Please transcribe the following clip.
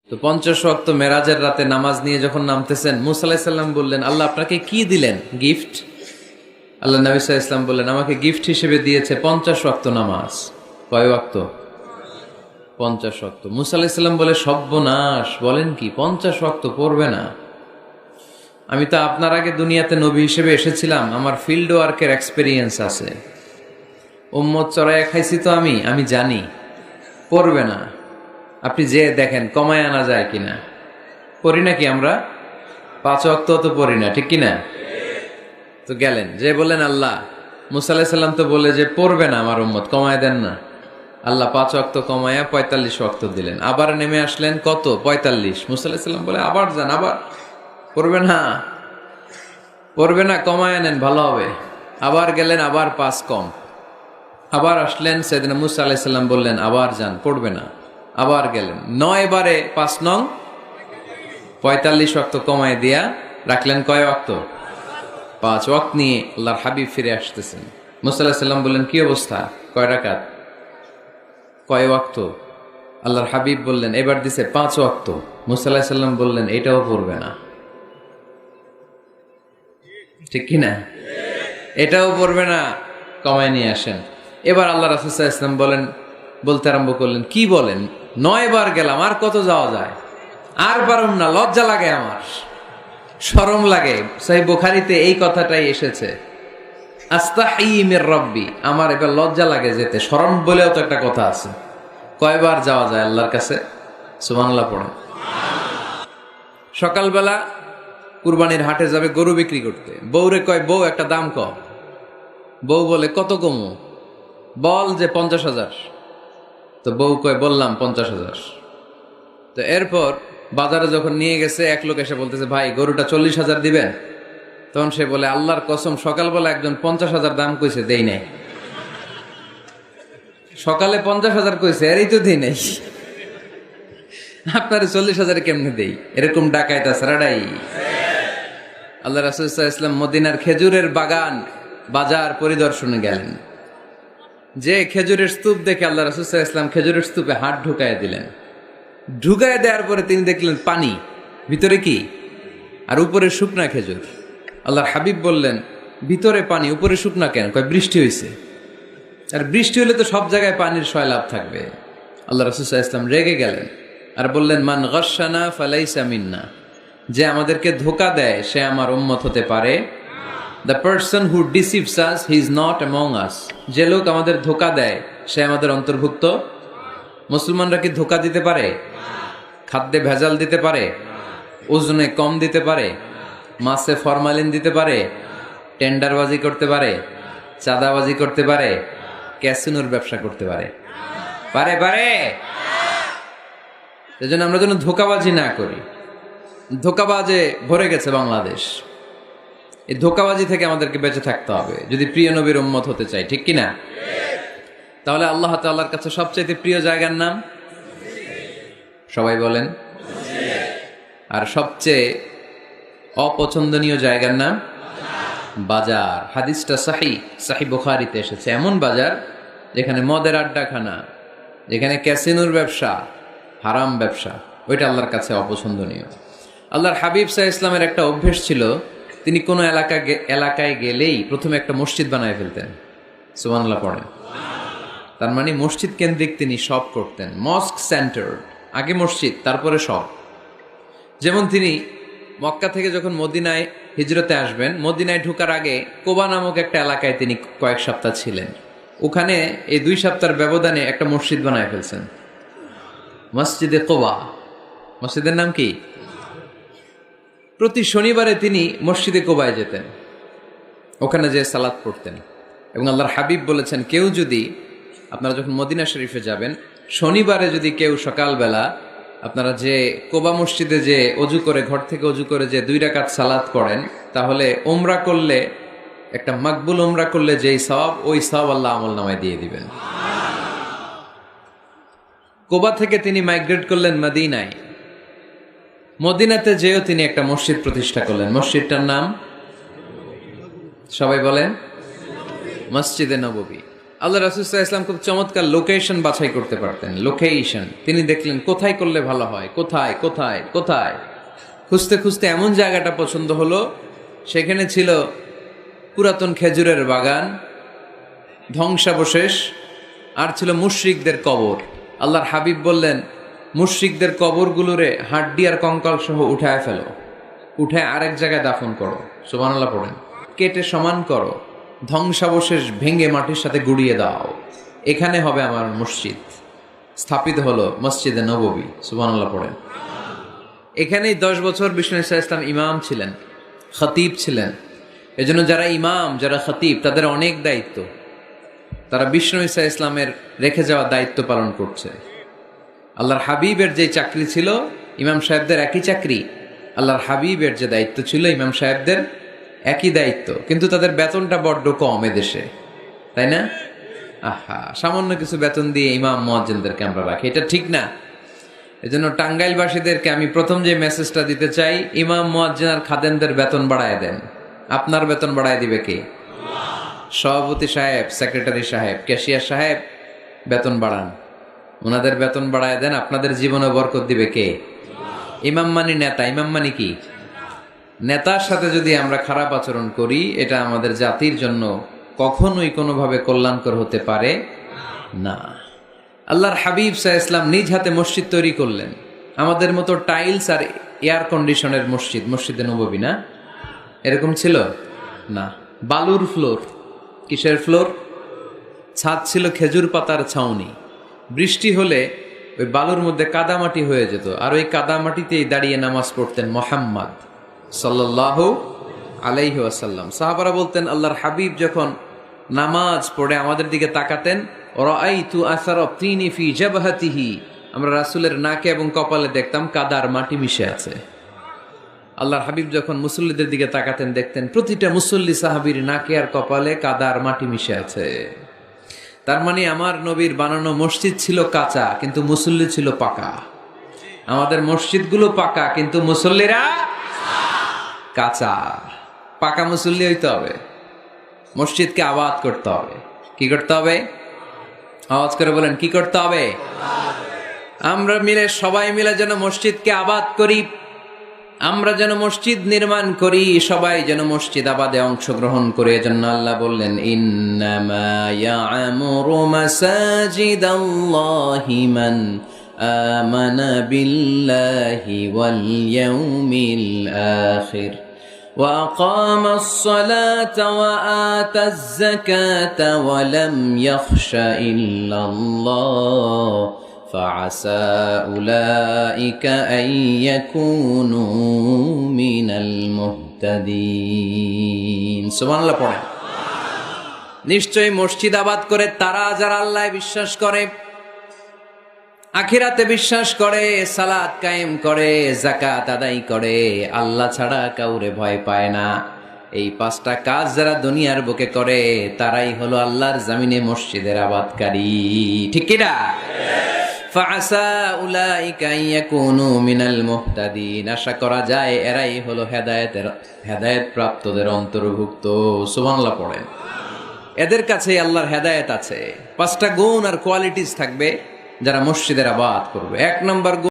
তো 50 ওয়াক্ত মেরাজের রাতে নামাজ নিয়ে যখন নামতেছেন, মুসা আলাইহিস সালাম বললেন, আল্লাহ আপনাকে কি দিলেন গিফট? আল্লাহ নবী সাল্লাল্লাহু আলাইহি ওয়াসাল্লাম বললেন, আমাকে গিফট হিসেবে দিয়েছে 50 ওয়াক্ত নামাজ। কয় ওয়াক্ত? 50 ওয়াক্ত। মুসা আলাইহিস সালাম বলে, সর্বনাশ, বলেন কি 50 ওয়াক্ত পড়বে না? আমি তো আপনার আগে দুনিয়াতে নবী হিসেবে এসেছিলাম, আমার ফিল্ড ওয়ার্কের এক্সপেরিয়েন্স আছে, উম্মত চড়াইয়া খাইছি তো আমি জানি পড়বে না। আপনি যে দেখেন কমায় আনা যায় কিনা। পড়ি নাকি আমরা? 5 ওয়াক্ত তো পড়ি না, ঠিক কিনা? তো গেলেন যে বললেন, আল্লাহ মুসা আলাইহিস সালাম তো বলে যে পড়বে না আমার উম্মত, কমায় দেন না। আল্লাহ 5 ওয়াক্ত কমায়া 45 ওয়াক্ত দিলেন। আবার নেমে আসলেন কত? 45। মুসা আলাইহিস সালাম বলে, আবার যান, আবার পড়বে না, কমায় নেন, ভালো হবে। আবার গেলেন, আবার 5 কম। আবার আসলেন, সাইয়েদনা মুসা আলাইহিস সালাম বললেন, আবার যান, পড়বে না। আবার গেলেন, 9 বারে 5 নং 45 ওয়াক্ত কমায় দিয়া রাখলেন কয় ওয়াক্ত? 5 ওয়াক্ত নিয়ে আল্লাহর হাবিব ফিরে আসতেছেন। মুসা আলাইহিস সালাম বললেন, কি অবস্থা, কয় রাকাত, কয় ওয়াক্ত? আল্লাহর হাবিব বললেন, এবার দিছে 5 ওয়াক্ত। মুসা আলাইহিস সালাম বললেন, এটাও পড়বে না, ঠিক কিনা? এটাও পড়বে না, কমায় নিয়ে আসেন। এবার আল্লাহ রাসূল সাল্লাল্লাহু আলাইহি ওয়াসাল্লাম বলতে আরম্ভ করলেন, কি বলেন, 9 বার গেলাম, আর কত যাওয়া যায়? আর পারুম না, লজ্জা লাগে, আমার শরম লাগে। সহিহ বুখারীতে এই কথাটাই এসেছে, আস্তাহি মির রাব্বি, আমার এবার লজ্জা লাগে যেতে। শরম বলেও তো একটা কথা আছে। কয়বার যাওয়া যায় আল্লাহর কাছে? সুবহানাল্লাহ পড়েন। সকালবেলা কুরবানির হাটে যাবে গরু বিক্রি করতে, বউরে কয়, বউ একটা দাম কম। বউ বলে, কত কমু? বল যে 50,000। তো বউ কয়, বললাম 50,000। তো এরপর বাজারে যখন নিয়ে গেছে, এক লোক এসে বলতেছে, ভাই গরুটা 40,000 দিবেন? তখন সে বলে, আল্লাহর কসম, সকালবেলা একজন 50,000 দাম কইছে, দেই নাই। সকালে 50,000 কইছে, এরই তো দেই নাই, আপনার 40,000 কেমনে দেই? এরকম ডাকাইত আছে রাডাই। আল্লাহ রাসূল সাল্লাল্লাহু আলাইহি ওয়াসাল্লাম মদিনার খেজুরের বাগান বাজার পরিদর্শনে গেলেন। যে খেজুরের স্তূপ দেখে আল্লাহ রাসূল সাল্লাল্লাহু আলাইহি ওয়াসাল্লাম খেজুরের স্তূপে হাত ঢুকায় দিলেন। ঢুকায় দেওয়ার পরে তিনি দেখলেন পানি, ভিতরে কি? আর উপরে শুকনা খেজুর। আল্লাহর হাবিব বললেন, ভিতরে পানি, উপরে শুকনা কেন? কয়, বৃষ্টি হয়েছে। আর বৃষ্টি হলে তো সব জায়গায় পানির সয়লাভ থাকবে। আল্লাহ রাসূল সাল্লাল্লাহু আলাইহি ওয়াসাল্লাম রেগে গেলেন আর বললেন, মান গাশশানা ফালাইসা মিন্না, যে আমাদেরকে ধোঁকা দেয় সে আমার উম্মত হতে পারে। The person who deceives us, he is not among us. যে লোক আমাদের ধোঁকা দেয় সে আমাদের অন্তর্ভুক্ত। মুসলমানরা কি ধোঁকা দিতে পারে? খাদ্যে ভেজাল দিতে পারে? ওজনে কম দিতে পারে? মাছে ফরমালিন দিতে পারে? টেন্ডারবাজি করতে পারে? চাঁদাবাজি করতে পারে? ক্যাসিনোর ব্যবসা করতে পারে? পারে। এজন্য আমরা যেন ধোঁকাবাজি না করি। ধোঁকাবাজে ভরে গেছে বাংলাদেশ। এই ধোঁকাবাজি থেকে আমাদেরকে বেঁচে থাকতে হবে যদি প্রিয় নবীর উম্মত হতে চাই, ঠিক কিনা? তাহলে আল্লাহ তাআলার কাছে সবচেয়ে প্রিয় জায়গার নাম সবাই বলেন। আর সবচেয়ে অপছন্দনীয় জায়গার নাম বাজার। হাদিসটা সহিহ বুখারীতে এসেছে। এমন বাজার যেখানে মদের আড্ডাখানা, যেখানে ক্যাসিনোর ব্যবসা, হারাম ব্যবসা, ওইটা আল্লাহর কাছে অপছন্দনীয়। আল্লাহর হাবিব সাল্লাল্লাহু আলাইহি ওয়াসাল্লামের একটা অভ্যেস ছিল, তিনি কোনো এলাকায় গেলেই প্রথমে একটা মসজিদ বানায় ফেলতেন। সুবহানাল্লাহ পড়েন। তার মানে মসজিদ কেন্দ্রিক তিনি সব করতেন। মস্ক সেন্টার, আগে মসজিদ তারপরে সব। যেমন তিনি মক্কা থেকে যখন মদিনায় হিজরতে আসবেন, মদিনায় ঢোকার আগে কোবা নামক একটা এলাকায় তিনি কয়েক সপ্তাহ ছিলেন। ওখানে এই 2 সপ্তাহের ব্যবধানে একটা মসজিদ বানায় ফেলছেন, মসজিদে কোবা। মসজিদের নাম কি? প্রতি শনিবারে তিনি মসজিদে কোবায় যেতেন, ওখানে যে সালাত পড়তেন। এবং আল্লাহর হাবিব বলেছেন, কেউ যদি, আপনারা যখন মদিনা শরীফে যাবেন, শনিবারে যদি কেউ সকালবেলা আপনারা যে কোবা মসজিদে যে অজু করে, ঘর থেকে অজু করে যে 2 রাকাত সালাত পড়েন, তাহলে উমরা করলে, একটা মাকবুল উমরা করলে যেই সওয়াব, ওই সওয়াব আল্লাহ আমলনামায় দিয়ে দিবেন। কোবা থেকে তিনি মাইগ্রেট করলেন মদিনায়। মদিনাতে যেও তিনি একটা মসজিদ প্রতিষ্ঠা করলেন। মসজিদটার নাম সবাই বলেন, মসজিদে নববী। আল্লাহ রাসূল সাল্লাল্লাহু আলাইহি ওয়াসাল্লাম খুব চমৎকার লোকেশন বাছাই করতে পারতেন। লোকেশন তিনি দেখলেন কোথায় করলে ভালো হয়, কোথায় কোথায় কোথায়, খুঁজতে খুঁজতে এমন জায়গাটা পছন্দ হলো, সেখানে ছিল পুরাতন খেজুরের বাগান, ধ্বংসাবশেষ, আর ছিল মুশরিকদের কবর। আল্লাহর হাবিব বললেন, মুশরিকদের কবরগুলোরে হাড্ডি আর কঙ্কাল সহ উঠায় ফেলো, উঠে আরেক জায়গায় দাফন করো, সুবহানাল্লাহ পড়েন, কেটে সমান করো, ধ্বংসাবশেষ ভেঙে মাটির সাথে গুড়িয়ে দাও, এখানে হবে আমার মসজিদ। স্থাপিত হলো মসজিদে নববী, সুবহানাল্লাহ পড়েন। এখানেই 10 বছর বিষ্ণু ইসা ইসলাম ইমাম ছিলেন, খতিব ছিলেন। এজন্য যারা ইমাম, যারা খতিব, তাদের অনেক দায়িত্ব। তারা বিষ্ণু ইসা ইসলামের রেখে যাওয়া দায়িত্ব পালন করছে। আল্লাহর হাবিবের যে চাকরি ছিল, ইমাম সাহেবদের একই চাকরি। আল্লাহর হাবিবের যে দায়িত্ব ছিল, ইমাম সাহেবদের একই দায়িত্ব, কিন্তু তাদের বেতনটা বড্ড কম এদেশে, তাই না? আহা, সামান্য কিছু বেতন দিয়ে ইমাম মুয়াজ্জিনদেরকে আমরা রাখি, এটা ঠিক না। এজন্য টাঙ্গাইলবাসীদেরকে আমি প্রথম যে মেসেজটা দিতে চাই, ইমাম মুয়াজ্জিন আর খাদেমদের বেতন বাড়ায় দেন। আপনার বেতন বাড়ায় দিবে কে? সভাপতি সাহেব, সেক্রেটারি সাহেব, ক্যাশিয়ার সাহেব, বেতন বাড়ান, ওনাদের বেতন বাড়ায় দেন। আপনাদের জীবনে বরকত দিবে কে? ইমাম মানি নেতা। ইমাম মানি কি? নেতার সাথে যদি আমরা খারাপ আচরণ করি, এটা আমাদের জাতির জন্য কখনোই কোনোভাবে কল্যাণকর হতে পারে না। আল্লাহর হাবিব সাল্লাল্লাহু আলাইহি ওয়াসাল্লাম নিজ হাতে মসজিদ তৈরি করলেন। আমাদের মতো টাইলস আর এয়ার কন্ডিশনের মসজিদ, মসজিদে নববী না, এরকম ছিল না। বালুর ফ্লোর। কিসের ফ্লোর? ছাদ ছিল খেজুর পাতার ছাউনি। বৃষ্টি হলে ওই বালুর মধ্যে কাদামাটি হয়ে যেত, আর ওই কাদামাটিতেই দাঁড়িয়ে নামাজ পড়তেন মুহাম্মদ সাল্লাল্লাহু আলাইহি ওয়াসাল্লাম। সাহাবারা বলতেন, আল্লাহর হাবিব যখন নামাজ পড়ে আমাদের দিকে তাকাতেন, রাআইতু আসারা তিনি ফি জাবহাতিহি, আমরা রাসূলের নাকে এবং কপালে দেখতাম কাদার মাটি মিশে আছে। আল্লাহর হাবিব যখন মুসল্লিদের দিকে তাকাতেন, দেখতেন প্রতিটা মুসল্লি সাহাবীর নাকে আর কপালে কাদার মাটি মিশে আছে। তার মানে আমার নবীর বানানো মসজিদ ছিল কাঁচা, কিন্তু মুসল্লি ছিল পাকা। আমাদের মসজিদগুলো পাকা, কিন্তু মুসল্লিরা কাঁচা। পাকা মুসল্লি হইতে হবে, মসজিদকে আবাদ করতে হবে। কি করতে হবে? আওয়াজ করে বলেন, কি করতে হবে? আমরা মিলে, সবাই মিলে যেন মসজিদকে আবাদ করি, আমরা যেন মসজিদ নির্মাণ করি, সবাই যেন মসজিদ আবাদে অংশগ্রহণ করে। এজন্য আল্লাহ বললেন, ইন্নামা ইয়া'মুরু মাসাজিদাল্লাহি মান আমানা বিল্লাহি ওয়াল ইয়াউমিল আখির ওয়া আকামাস সালাতা ওয়া আতাজ যাকাতা ওয়া লাম ইয়াখশা ইল্লাল্লাহ فعسى أولئك أن يكونوا من المهتدين سبحان الله পড়েন। নিশ্চয়ই মসজিদ আবাদ করে তারা যারা আল্লাহয় বিশ্বাস করে, আখিরাতে বিশ্বাস করে, সালাত কায়েম করে, যাকাত আদায় করে, আল্লাহ ছাড়া কাউরে ভয় পায় না। এই 5টা কাজ যারা দুনিয়ার বুকে করে, তারাই হলো আল্লাহর জমিনে মসজিদের আবাদকারী। ঠিক কি না? ফাআসা উলাইকা ইয়াকুনু মিনাল মুহতাদিন, আশা করা যায় এরাই হলো হেদায়েত প্রাপ্তদের অন্তর্ভুক্ত। সুবহানাল্লাহ পড়েন। এদের কাছে আল্লাহর হেদায়েত আছে। 5টা গুণ আর কোয়ালিটিস থাকবে যারা মসজিদের আবাদ করবে। 1 নম্বর